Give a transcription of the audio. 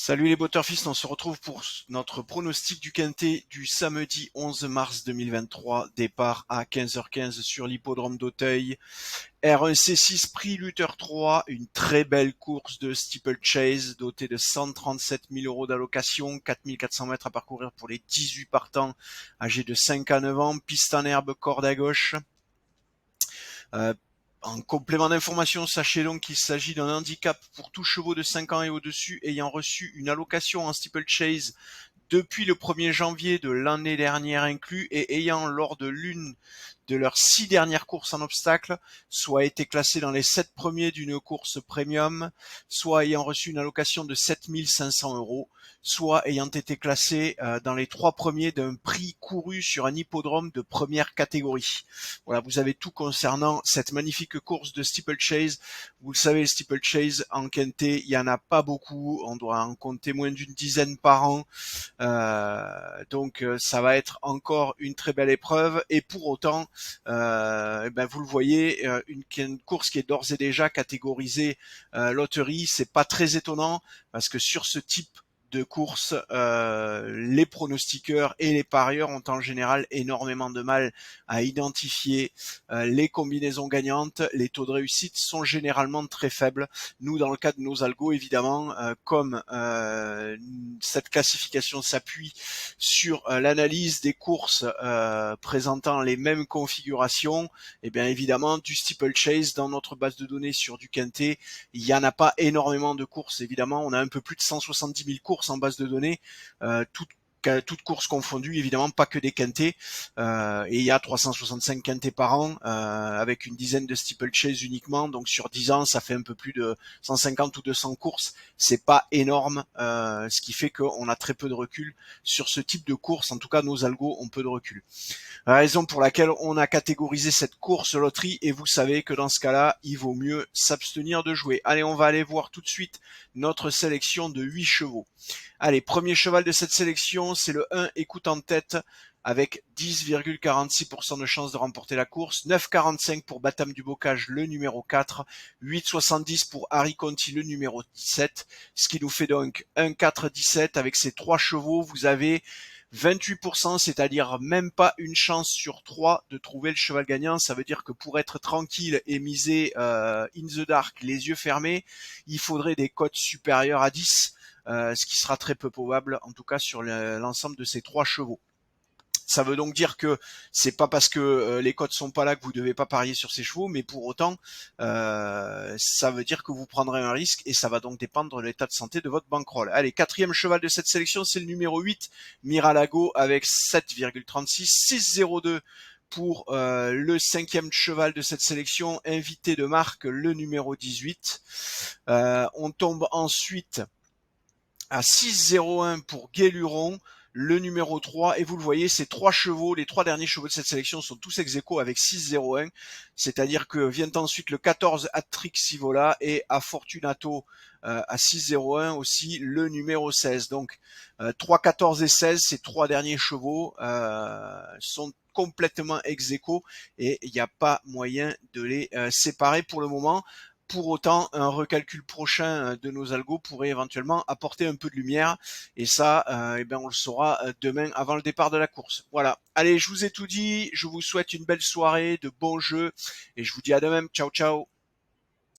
Salut les Butterfist, on se retrouve pour notre pronostic du quintet du samedi 11 mars 2023, départ à 15h15 sur l'hippodrome d'Auteuil. R1C6 prix Luther 3, une très belle course de steeplechase dotée de 137 000 euros d'allocation, 4400 mètres à parcourir pour les 18 partants âgés de 5 à 9 ans, piste en herbe, corde à gauche. Euh, En complément d'information, sachez donc qu'il s'agit d'un handicap pour tous chevaux de 5 ans et au-dessus ayant reçu une allocation en steeplechase depuis le 1er janvier de l'année dernière inclus et ayant lors de l'une de leurs 6 dernières courses en obstacle, soit été classé dans les 7 premiers d'une course premium, soit ayant reçu une allocation de 7 500 euros, soit ayant été classé dans les 3 premiers d'un prix couru sur un hippodrome de première catégorie. Voilà, vous avez tout concernant cette magnifique course de steeplechase. Vous le savez, le steeplechase en quintet, il y en a pas beaucoup, on doit en compter moins d'une dizaine par an. Donc ça va être encore une très belle épreuve et pour autant, vous le voyez, une course qui est d'ores et déjà catégorisée loterie, c'est pas très étonnant parce que sur ce type de course, les pronostiqueurs et les parieurs ont en général énormément de mal à identifier les combinaisons gagnantes. Les taux de réussite sont généralement très faibles. Nous, dans le cas de nos algos, évidemment, comme cette classification s'appuie sur l'analyse des courses présentant les mêmes configurations, et bien évidemment, du steeplechase dans notre base de données sur du quintet, il n'y en a pas énormément de courses, évidemment. On a un peu plus de 170 000 courses en base de données, toutes courses confondues, évidemment, pas que des quintets. Et il y a 365 quintets par an, avec une dizaine de steeplechase uniquement. Donc sur 10 ans, ça fait un peu plus de 150 ou 200 courses. C'est pas énorme, ce qui fait qu'on a très peu de recul sur ce type de course. En tout cas, nos algos ont peu de recul. La raison pour laquelle on a catégorisé cette course loterie, et vous savez que dans ce cas-là, il vaut mieux s'abstenir de jouer. Allez, on va aller voir tout de suite notre sélection de 8 chevaux. Allez, premier cheval de cette sélection, c'est le 1 Écoute en tête, avec 10,46% de chance de remporter la course, 9,45 pour Batam du Bocage, le numéro 4, 8,70 pour Harry Conti, le numéro 17, ce qui nous fait donc 1,4,17. Avec ces 3 chevaux, vous avez 28%, c'est-à-dire même pas une chance sur 3 de trouver le cheval gagnant. Ça veut dire que pour être tranquille et miser in the dark, les yeux fermés, il faudrait des cotes supérieures à 10, ce qui sera très peu probable, en tout cas sur l'ensemble de ces 3 chevaux. Ça veut donc dire que c'est pas parce que les cotes sont pas là que vous devez pas parier sur ces chevaux, mais pour autant, ça veut dire que vous prendrez un risque et ça va donc dépendre de l'état de santé de votre bankroll. Allez, quatrième cheval de cette sélection, c'est le numéro 8, Miralago, avec 7,36, 6,02 pour le cinquième cheval de cette sélection, invité de marque, le numéro 18. On tombe ensuite à 6,01 pour Guéluron, le numéro 3, et vous le voyez, ces 3 chevaux, les 3 derniers chevaux de cette sélection sont tous ex-aequo avec 6,01, c'est-à-dire que vient ensuite le 14 Atrix Sivola et à Fortunato à 6,01 aussi le numéro 16. Donc 3, 14 et 16, ces 3 derniers chevaux sont complètement ex-aequo et il n'y a pas moyen de les séparer pour le moment. Pour autant, un recalcul prochain de nos algos pourrait éventuellement apporter un peu de lumière. Et ça, on le saura demain avant le départ de la course. Voilà. Allez, je vous ai tout dit. Je vous souhaite une belle soirée, de bons jeux. Et je vous dis à demain. Ciao, ciao.